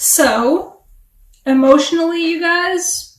So, emotionally, you guys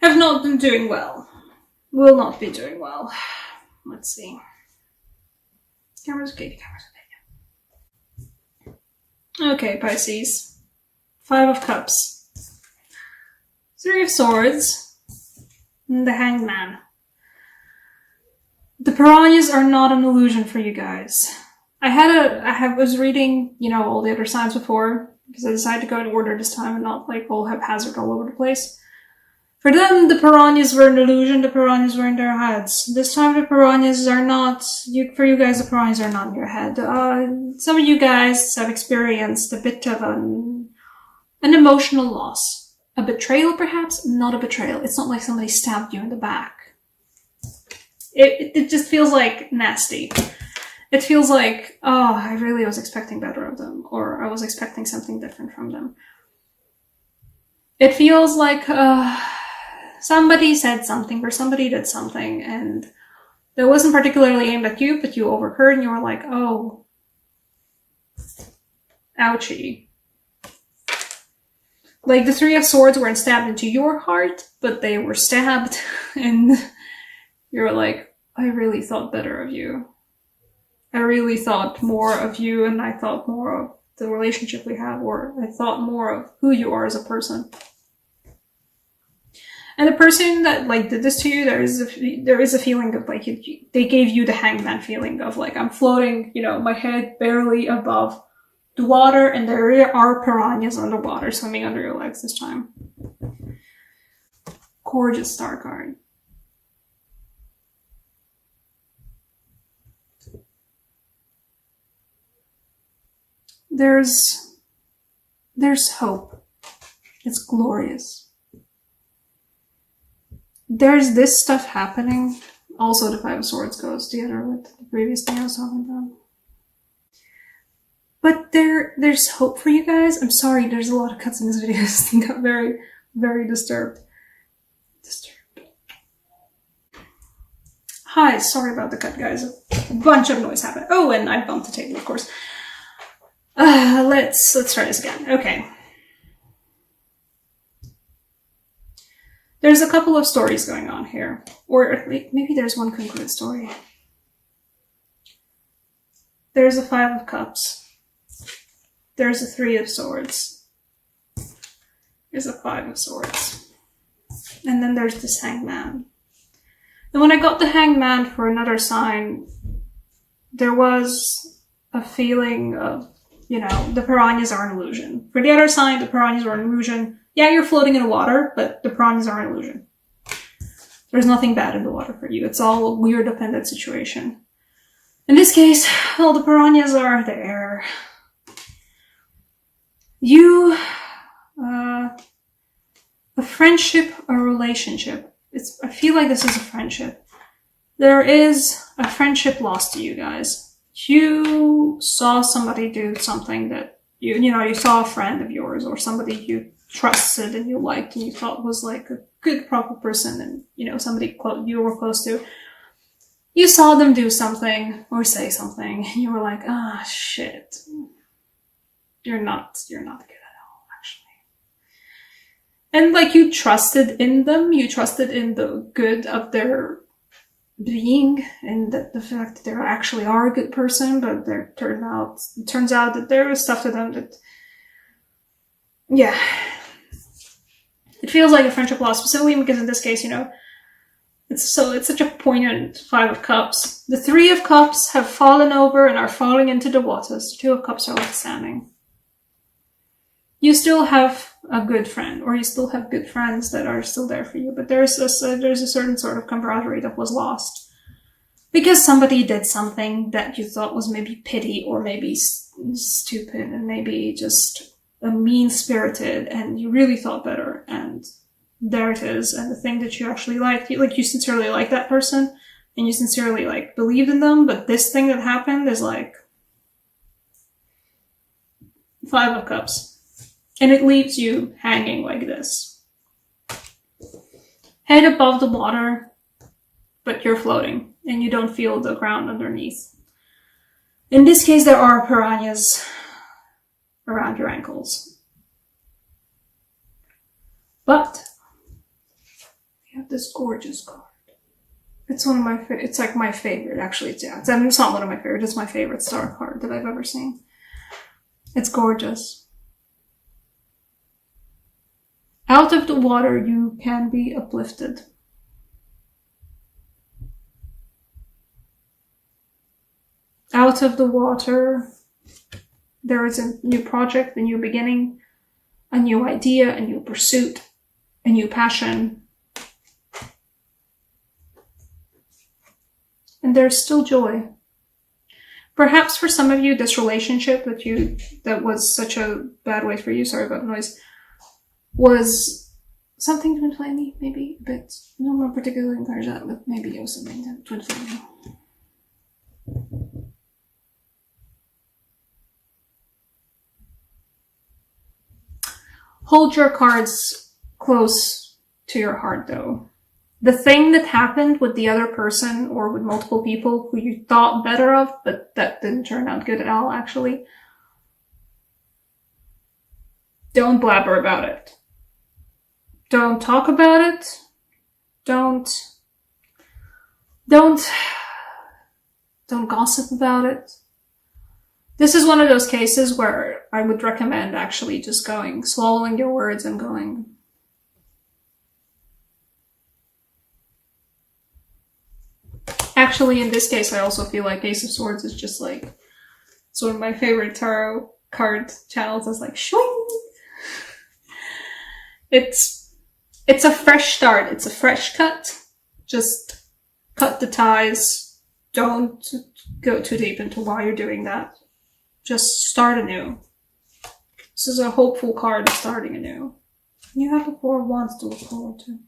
have not been doing well. Will not be doing well. Let's see. Camera's okay, camera's okay. Okay, Pisces. 5 of Cups. 3 of Swords. And the Hanged Man. The piranhas are not an illusion for you guys. I was reading, all the other signs before, because I decided to go in order this time and not like all haphazard all over the place. For them, the piranhas were an illusion, the piranhas were in their heads. This time the piranhas are not, for you guys, the piranhas are not in your head. Some of you guys have experienced a bit of an emotional loss. A betrayal, perhaps? Not a betrayal. It's not like somebody stabbed you in the back. It just feels like nasty. It feels like, oh, I really was expecting better of them, or I was expecting something different from them. It feels like somebody said something or somebody did something and that wasn't particularly aimed at you, but you overheard and you were like, oh, ouchie. Like the 3 of Swords weren't stabbed into your heart, but they were stabbed and you're like, I really thought better of you. I really thought more of you, and I thought more of the relationship we have, or I thought more of who you are as a person. And the person that did this to you, there is a feeling of they gave you the Hanged Man feeling of I'm floating, my head barely above the water, and there are piranhas underwater swimming under your legs this time. Gorgeous star card. There's hope. It's glorious. There's this stuff happening. Also, the 5 of Swords goes together with the previous thing I was talking about. But there's hope for you guys. I'm sorry, there's a lot of cuts in this video. I got very, very disturbed. Hi, sorry about the cut, guys. A bunch of noise happened. Oh, and I bumped the table, of course. Let's try this again. Okay. There's a couple of stories going on here. Or maybe there's one concluded story. There's a 5 of Cups. There's a 3 of Swords. There's a 5 of Swords. And then there's this Hanged Man. And when I got the Hanged Man for another sign, there was a feeling of, the piranhas are an illusion. For the other sign, the piranhas are an illusion. Yeah, you're floating in the water, but the piranhas are an illusion. There's nothing bad in the water for you. It's all a weird dependent situation. In this case, well, the piranhas are there. You, a friendship, a relationship. I feel like this is a friendship. There is a friendship lost to you guys. You saw somebody do something that you saw a friend of yours or somebody you trusted and you liked and you thought was a good, proper person and, somebody you were close to. You saw them do something or say something and you were like, ah, shit. You're not good at all, actually. And you trusted in them, you trusted in the good of their being and the fact that they actually are a good person, but it turns out that there is stuff to them that, yeah. It feels like a friendship loss, specifically because in this case, it's such a poignant 5 of Cups. The 3 of Cups have fallen over and are falling into the waters. The 2 of Cups are left standing. You still have a good friend, or you still have good friends that are still there for you, but there's a certain sort of camaraderie that was lost. Because somebody did something that you thought was maybe petty, or maybe stupid, and maybe just mean-spirited, and you really thought better, and there it is, and the thing that you actually liked, you sincerely like that person, and you sincerely, believed in them, but this thing that happened is 5 of Cups. And it leaves you hanging like this. Head above the water, but you're floating, and you don't feel the ground underneath. In this case, there are piranhas around your ankles. But we have this gorgeous card. It's one of my favorite. It's like my favorite, actually. It's not one of my favorites. It's my favorite star card that I've ever seen. It's gorgeous. Out of the water, you can be uplifted. Out of the water, there is a new project, a new beginning, a new idea, a new pursuit, a new passion. And there's still joy. Perhaps for some of you, this relationship that was such a bad way for you, sorry about the noise, was something twin flamey, maybe, but no more particularly encourage that, but maybe it was something twin flamey. Hold your cards close to your heart, though. The thing that happened with the other person or with multiple people who you thought better of, but that didn't turn out good at all, actually. Don't blabber about it. Don't talk about it. Don't gossip about it. This is one of those cases where I would recommend actually just swallowing your words and going. Actually, in this case, I also feel like Ace of Swords is just like, it's one of my favorite tarot card channels. It's like, shwing! It's a fresh start. It's a fresh cut. Just cut the ties. Don't go too deep into why you're doing that. Just start anew. This is a hopeful card of starting anew. You have the Four of Wands to look forward to.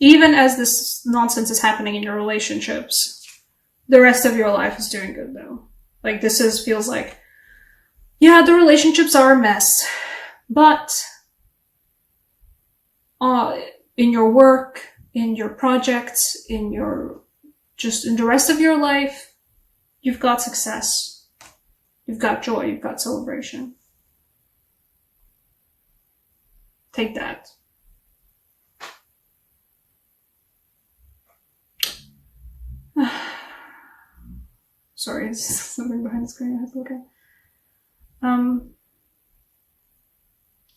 Even as this nonsense is happening in your relationships, the rest of your life is doing good, though. Like, feels like, yeah, the relationships are a mess, but in your work, in your projects, in the rest of your life, you've got success. You've got joy. You've got celebration. Take that. Sorry, it's something behind the screen I have to look at.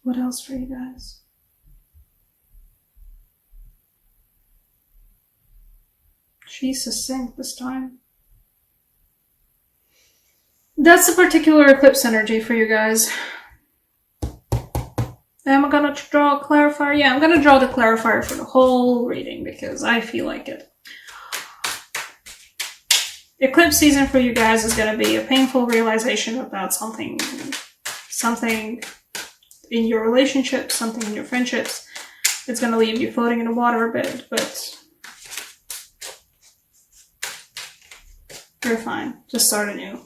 What else for you guys? She's succinct this time. That's a particular eclipse energy for you guys. Am I gonna draw a clarifier? Yeah, I'm gonna draw the clarifier for the whole reading because I feel like it. Eclipse season for you guys is going to be a painful realization about something in your relationships, something in your friendships. It's going to leave you floating in the water a bit, but you're fine. Just start anew.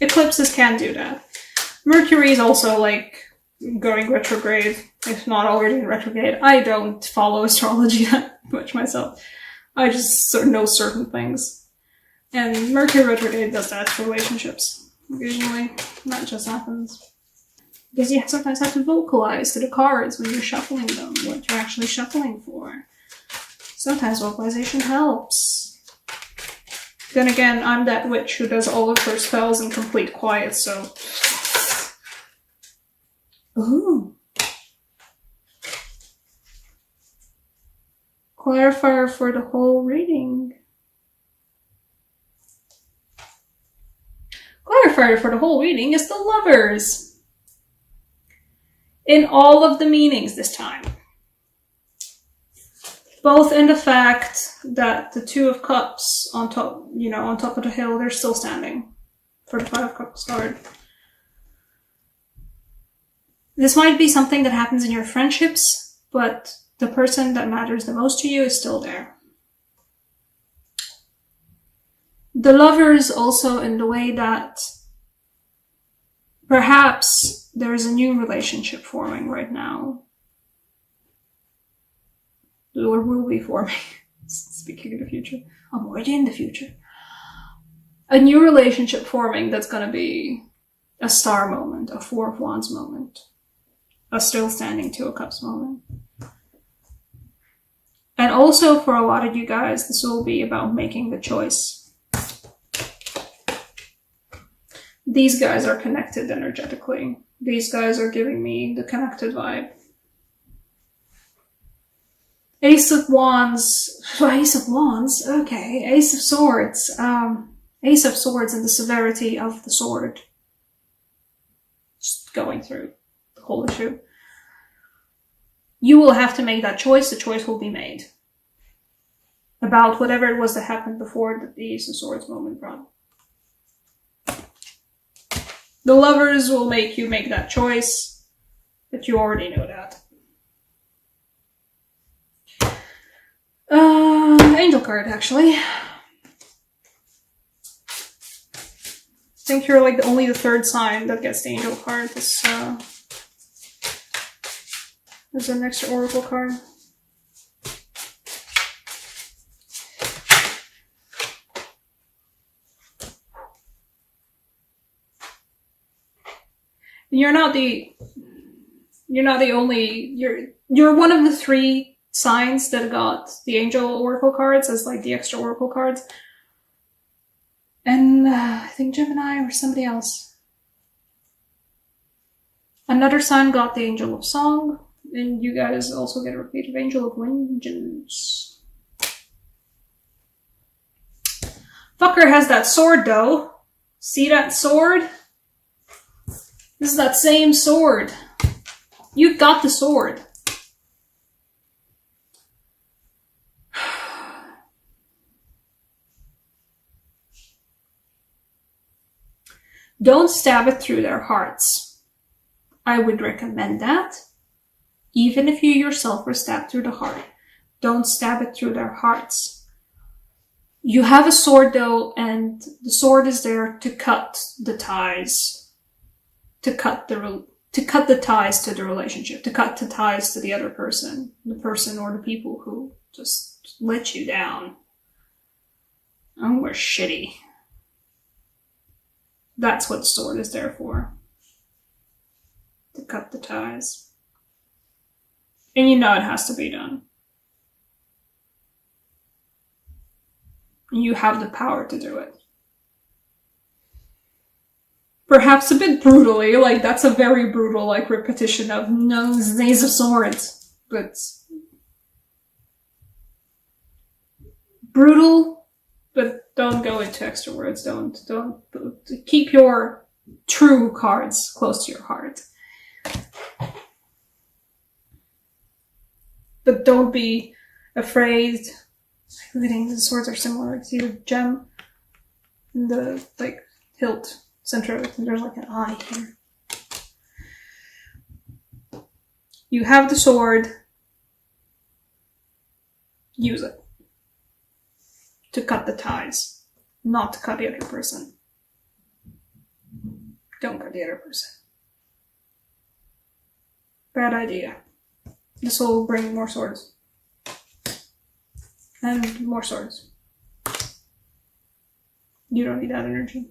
Eclipses can do that. Mercury is also like going retrograde, if not already in retrograde. I don't follow astrology that much myself. I just know certain things. And Mercury retrograde does that for relationships. Occasionally, that just happens. Because you sometimes have to vocalize to the cards when you're shuffling them, what you're actually shuffling for. Sometimes vocalization helps. Then again, I'm that witch who does all of her spells in complete quiet, so... Ooh. Clarifier for the whole reading. Clarifier for the whole reading is the Lovers. In all of the meanings this time. Both in the fact that the Two of Cups on top, on top of the hill, they're still standing for the Five of Cups card. This might be something that happens in your friendships, but the person that matters the most to you is still there. The Lovers also in the way that perhaps there is a new relationship forming right now. Or will be forming. Speaking of the future. I'm already in the future. a new relationship forming that's going to be a star moment, a Four of Wands moment, a still standing Two of Cups moment. And also for a lot of you guys, this will be about making the choice. These guys are connected energetically. These guys are giving me the connected vibe. Ace of Wands, okay. Ace of Swords, Ace of Swords and the severity of the sword. Just going through the whole issue. You will have to make that choice. The choice will be made. About whatever it was that happened before the Ace of Swords moment brought. The Lovers will make you make that choice, but you already know that. Angel card, actually. I think you're like only the third sign that gets the angel card. This, there's an extra oracle card. You're not the only, you're one of the three signs that got the angel oracle cards as like the extra oracle cards. And I think Gemini or somebody else. Another sign got the Angel of Song, and you guys also get a repeat of Angel of Vengeance. Fucker has that sword though. See that sword? This is that same sword. You've got the sword. Don't stab it through their hearts. I would recommend that. Even if you yourself were stabbed through the heart, don't stab it through their hearts. You have a sword though, and the sword is there to cut the ties. To cut the ties to the relationship, to cut the ties to the other person, the person or the people who just let you down. And we're shitty. That's what the sword is there for. To cut the ties. And you know it has to be done. You have the power to do it. Perhaps a bit brutally, like that's a very brutal like repetition of no, Ace of Swords. But brutal, but don't go into extra words. Don't keep your true cards close to your heart. But don't be afraid. I think the swords are similar. See the gem in the like hilt center of it, and there's like an eye here. You have the sword. Use it. To cut the ties, not to cut the other person. Don't cut the other person. Bad idea. This will bring more swords. And more swords. You don't need that energy.